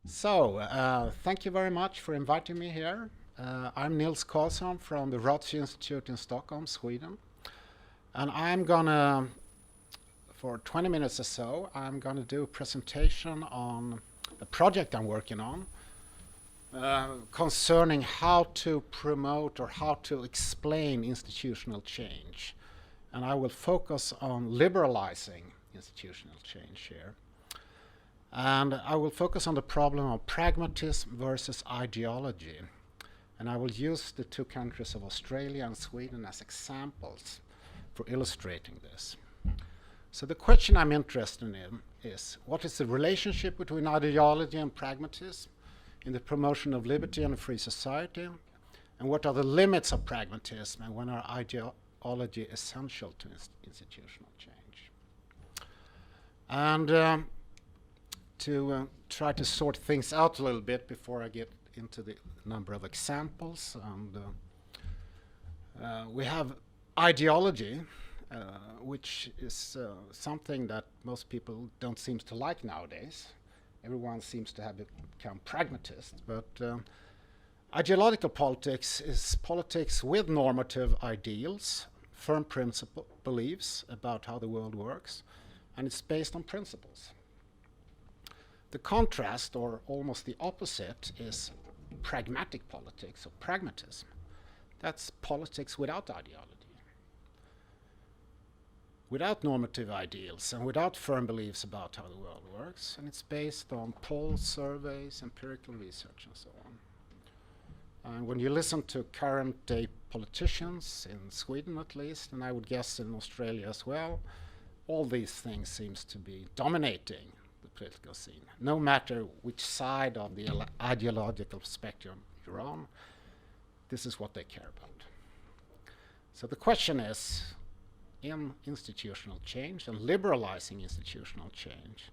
Thank you very much for inviting me here. I'm Nils Karlson from the Ratio Institutet in Stockholm, Sweden. And I'm gonna, for 20 minutes or so, I'm gonna do a presentation on a project I'm working on concerning how to promote or how to explain institutional change. And I will focus on liberalizing institutional change here. And I will focus on the problem of pragmatism versus ideology. And I will use the two countries of Australia and Sweden as examples for illustrating this. So the question I'm interested in is, what is the relationship between ideology and pragmatism in the promotion of liberty and a free society? And what are the limits of pragmatism, and when are ideology essential to institutional change? And to try to sort things out a little bit before I get into the number of examples. We have ideology, which is something that most people don't seem to like nowadays. Everyone seems to have become pragmatist, but ideological politics is politics with normative ideals, firm principle beliefs about how the world works, and it's based on principles. The contrast, or almost the opposite, is pragmatic politics, or pragmatism. That's politics without ideology, without normative ideals, and without firm beliefs about how the world works. And it's based on polls, surveys, empirical research, and so on. And when you listen to current day politicians, in Sweden at least, and I would guess in Australia as well, all these things seems to be dominating political scene. No matter which side of the ideological spectrum you're on, this is what they care about. So the question is, in institutional change and liberalizing institutional change,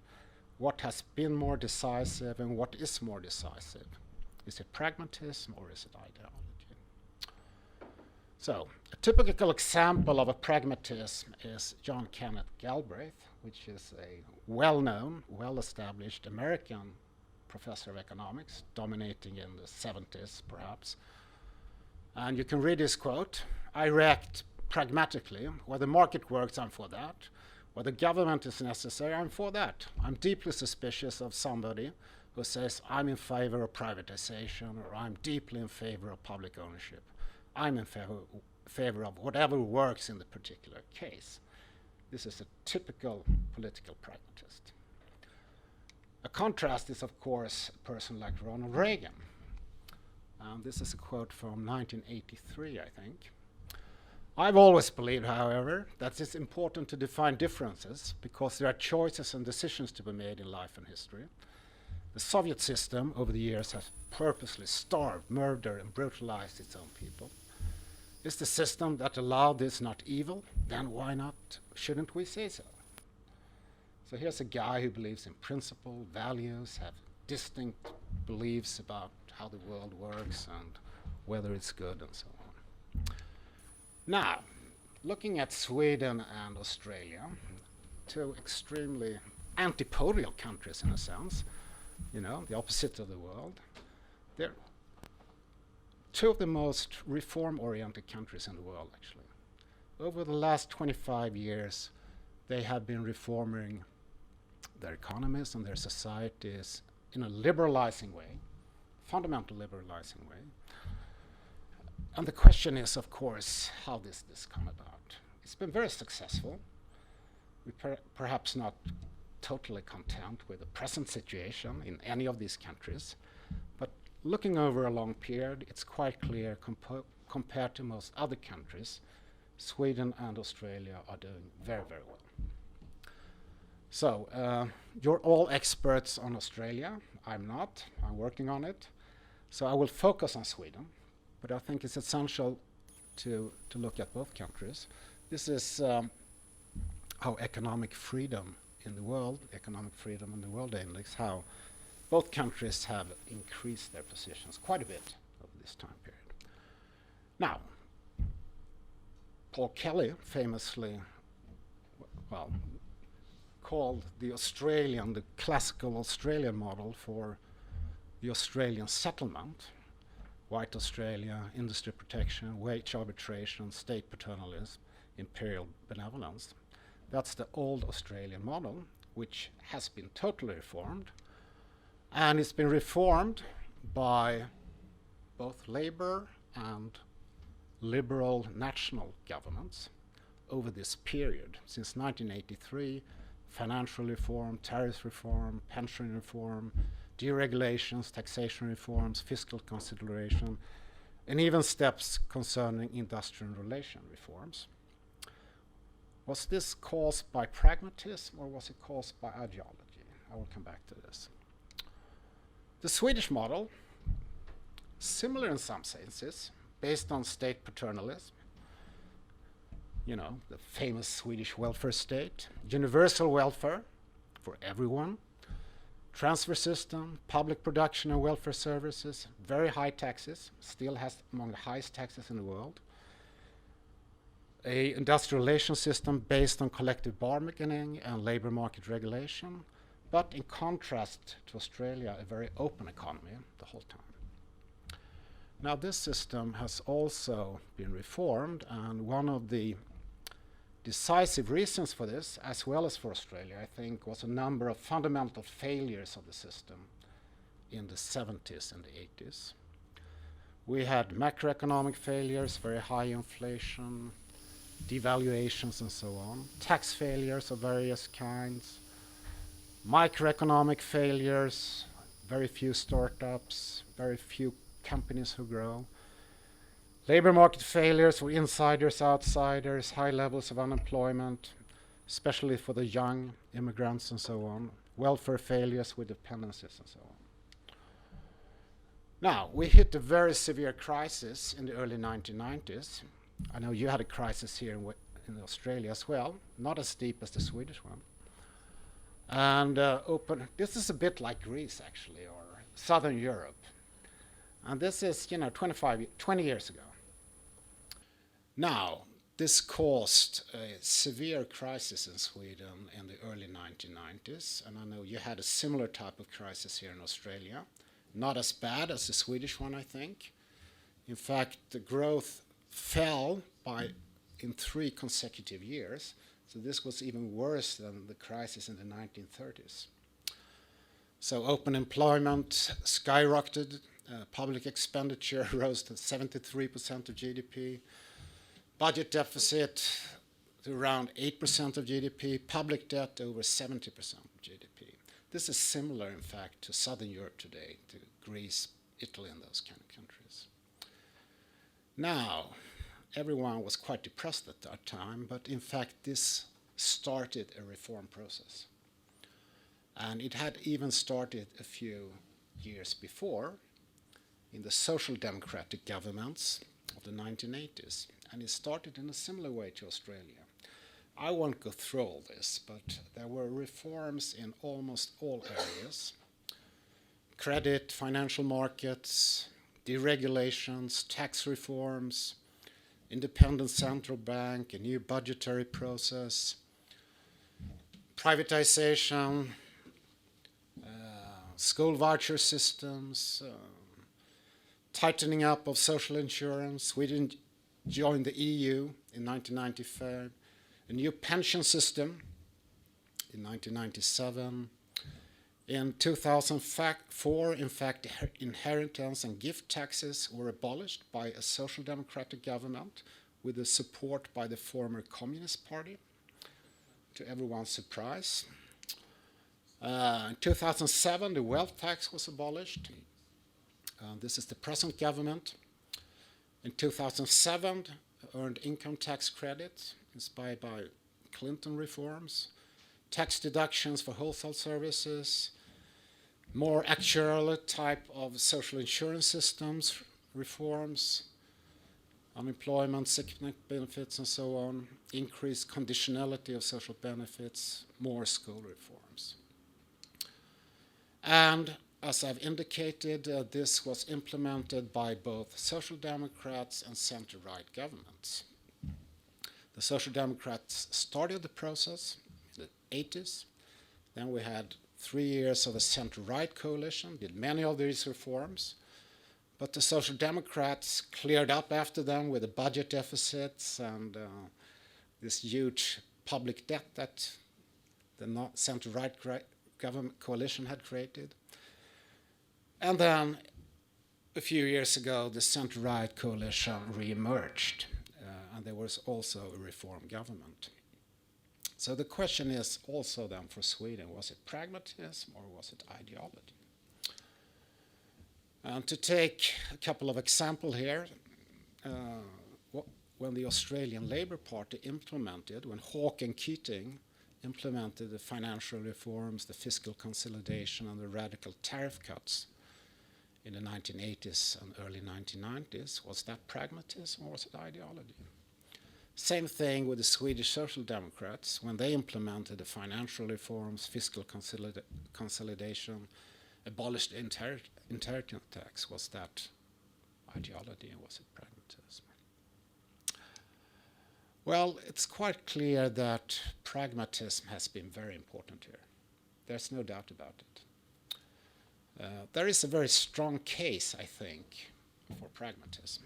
what has been more decisive and what is more decisive? Is it pragmatism or is it ideology? So a typical example of a pragmatism is John Kenneth Galbraith, which is a well-known, well-established American professor of economics, dominating in the 70s, perhaps. And you can read his quote: "I react pragmatically. Where the market works, I'm for that. Where the government is necessary, I'm for that. I'm deeply suspicious of somebody who says, I'm in favor of privatization, or I'm deeply in favor of public ownership. I'm in favor of whatever works in the particular case." This is a typical political pragmatist. A contrast is, of course, a person like Ronald Reagan. This is a quote from 1983, I think. "I've always believed, however, that it's important to define differences because there are choices and decisions to be made in life and history. The Soviet system over the years has purposely starved, murdered, and brutalized its own people. Is the system that allowed this not evil? Then why not? Shouldn't we say so?" So here's a guy who believes in principle, values, have distinct beliefs about how the world works and whether it's good and so on. Now, looking at Sweden and Australia, two extremely antipodal countries in a sense, you know, the opposite of the world, they're two of the most reform-oriented countries in the world, actually. Over the last 25 years, they have been reforming their economies and their societies in a liberalizing way, fundamental liberalizing way. And the question is, of course, how does this come about? It's been very successful. We're perhaps not totally content with the present situation in any of these countries, but looking over a long period, it's quite clear compared to most other countries, Sweden and Australia are doing very, very well. So you're all experts on Australia. I'm not. I'm working on it. So I will focus on Sweden, but I think it's essential to look at both countries. This is how economic freedom in the world index, how both countries have increased their positions quite a bit over this time period. Now, Paul Kelly famously, well, called the classical Australian model for the Australian settlement, white Australia, industry protection, wage arbitration, state paternalism, imperial benevolence. That's the old Australian model, which has been totally reformed. And it's been reformed by both Labour and liberal national governments over this period. Since 1983, financial reform, tariff reform, pension reform, deregulations, taxation reforms, fiscal consideration, and even steps concerning industrial relation reforms. Was this caused by pragmatism or was it caused by ideology? I will come back to this. The Swedish model, similar in some senses, based on state paternalism, you know, the famous Swedish welfare state, universal welfare for everyone, transfer system, public production of welfare services, very high taxes, still has among the highest taxes in the world, a industrial relations system based on collective bargaining and labor market regulation, but in contrast to Australia, a very open economy the whole time. Now this system has also been reformed, and one of the decisive reasons for this, as well as for Australia, I think, was a number of fundamental failures of the system in the 70s and the 80s. We had macroeconomic failures, very high inflation, devaluations and so on, tax failures of various kinds, microeconomic failures, very few startups, very few companies who grow, labor market failures for insiders, outsiders, high levels of unemployment, especially for the young immigrants and so on, welfare failures with dependencies and so on. Now, we hit a very severe crisis in the early 1990s. I know you had a crisis here in Australia as well, not as deep as the Swedish one. And this is a bit like Greece, actually, or Southern Europe. And this is, 20 years ago. Now, this caused a severe crisis in Sweden in the early 1990s, and I know you had a similar type of crisis here in Australia. Not as bad as the Swedish one, I think. In fact, the growth fell in 3 consecutive years, so this was even worse than the crisis in the 1930s. So open employment skyrocketed, public expenditure rose to 73% of GDP, budget deficit to around 8% of GDP, public debt over 70% of GDP. This is similar, in fact, to Southern Europe today, to Greece, Italy, and those kind of countries. Now, everyone was quite depressed at that time, but in fact, this started a reform process. And it had even started a few years before in the social democratic governments of the 1980s. And it started in a similar way to Australia. I won't go through all this, but there were reforms in almost all areas. Credit, financial markets, deregulations, tax reforms, independent central bank, a new budgetary process, privatization, school voucher systems, tightening up of social insurance. Sweden joined the EU in 1995, a new pension system in 1997. In 2004, in fact, inheritance and gift taxes were abolished by a social democratic government with the support by the former Communist Party, to everyone's surprise. In 2007, the wealth tax was abolished. This is the present government. In 2007, earned income tax credit, inspired by Clinton reforms, tax deductions for household services, more actuarial type of social insurance systems, reforms, unemployment, sickness benefits, and so on, increased conditionality of social benefits, more school reforms. And as I've indicated, this was implemented by both Social Democrats and center-right governments. The Social Democrats started the process in the 80s. Then we had 3 years of a center-right coalition, did many of these reforms, but the Social Democrats cleared up after them with the budget deficits and this huge public debt that the center-right government coalition had created. And then a few years ago, the center-right coalition re-emerged, and there was also a reform government. So the question is also then for Sweden, was it pragmatism or was it ideology? And to take a couple of examples here, when the Australian Labour Party when Hawke and Keating implemented the financial reforms, the fiscal consolidation, and the radical tariff cuts in the 1980s and early 1990s, was that pragmatism or was it ideology? Same thing with the Swedish Social Democrats when they implemented the financial reforms, fiscal consolidation, abolished inheritance tax. Was that ideology or was it pragmatism? Well, it's quite clear that pragmatism has been very important here. There's no doubt about it. There is a very strong case, I think, for pragmatism.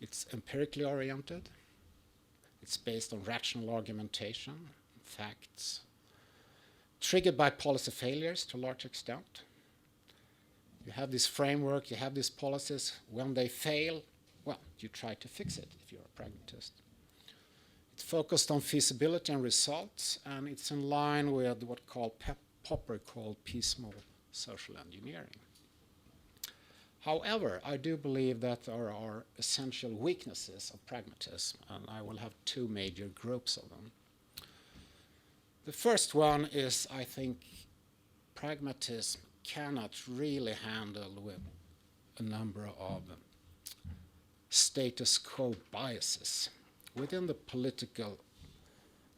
It's empirically oriented. It's based on rational argumentation, facts, triggered by policy failures to a large extent. You have this framework, you have these policies. When they fail, well, you try to fix it if you're a pragmatist. It's focused on feasibility and results, and it's in line with what Popper called piecemeal social engineering. However, I do believe that there are essential weaknesses of pragmatism, and I will have two major groups of them. The first one is, I think, pragmatism cannot really handle with a number of status quo biases. Within the political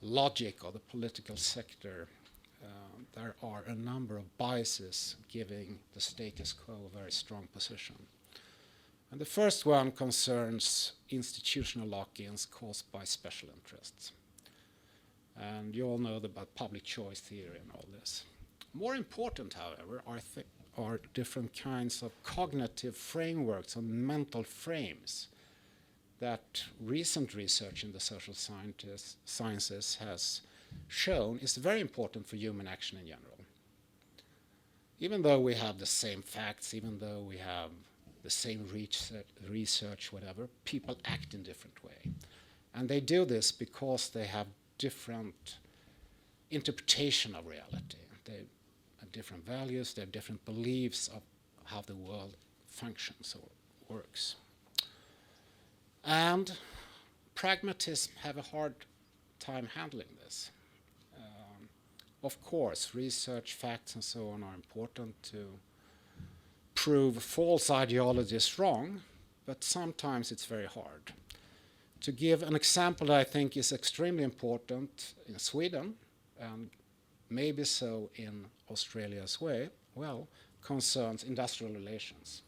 logic of the political sector, there are a number of biases giving the status quo a very strong position. And the first one concerns institutional lock-ins caused by special interests. And you all know about public choice theory and all this. More important, however, are different kinds of cognitive frameworks and mental frames that recent research in the social sciences has shown is very important for human action in general. Even though we have the same facts, even though we have the same research, whatever, people act in different way. And they do this because they have different interpretation of reality. They have different values, they have different beliefs of how the world functions or works. And pragmatism have a hard time handling this. Of course, research, facts, and so on are important to prove false ideologies wrong, but sometimes it's very hard. To give an example that I think is extremely important in Sweden, and maybe so in Australia as well, concerns industrial relations.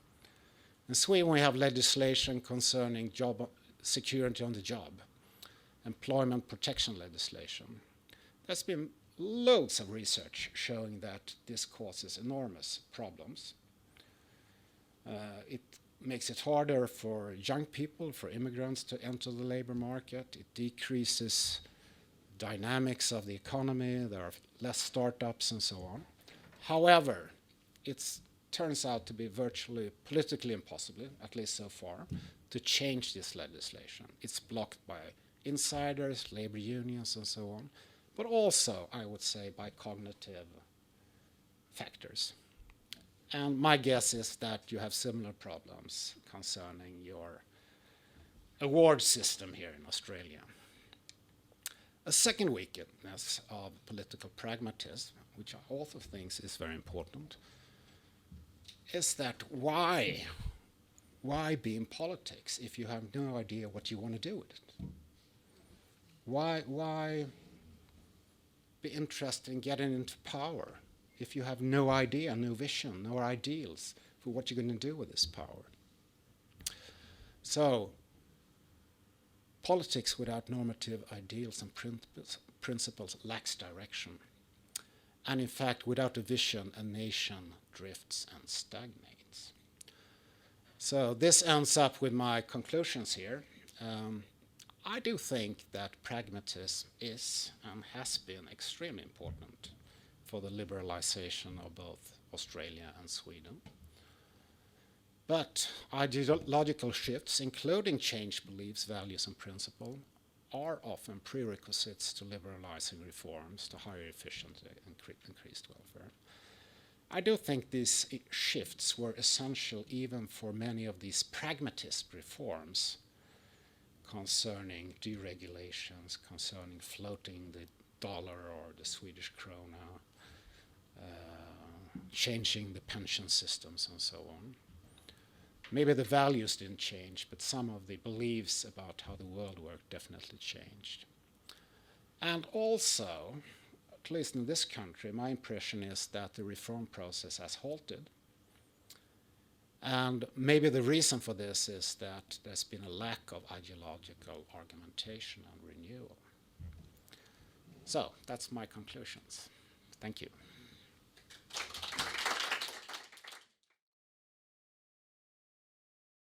In Sweden, we have legislation concerning job security on the job, employment protection legislation. There's been loads of research showing that this causes enormous problems. It makes it harder for young people, for immigrants to enter the labor market. It decreases dynamics of the economy. There are less startups and so on. However, it turns out to be virtually politically impossible, at least so far, to change this legislation. It's blocked by insiders, labor unions, and so on, but also, I would say, by cognitive factors. And my guess is that you have similar problems concerning your award system here in Australia. A second weakness of political pragmatism, which I also think is very important, is that why be in politics if you have no idea what you want to do with it? Why be interested in getting into power if you have no idea, no vision, no ideals for what you're going to do with this power? So, politics without normative ideals and principles lacks direction. And in fact, without a vision, a nation drifts and stagnates. So this ends up with my conclusions here. I do think that pragmatism is and has been extremely important for the liberalization of both Australia and Sweden. But ideological shifts, including changed beliefs, values, and principles, are often prerequisites to liberalizing reforms, to higher efficiency and increased welfare. I do think these shifts were essential even for many of these pragmatist reforms concerning deregulations, concerning floating the dollar or the Swedish krona, changing the pension systems and so on. Maybe the values didn't change, but some of the beliefs about how the world worked definitely changed. And also, at least in this country, my impression is that the reform process has halted. And maybe the reason for this is that there's been a lack of ideological argumentation and renewal. So that's my conclusions. Thank you.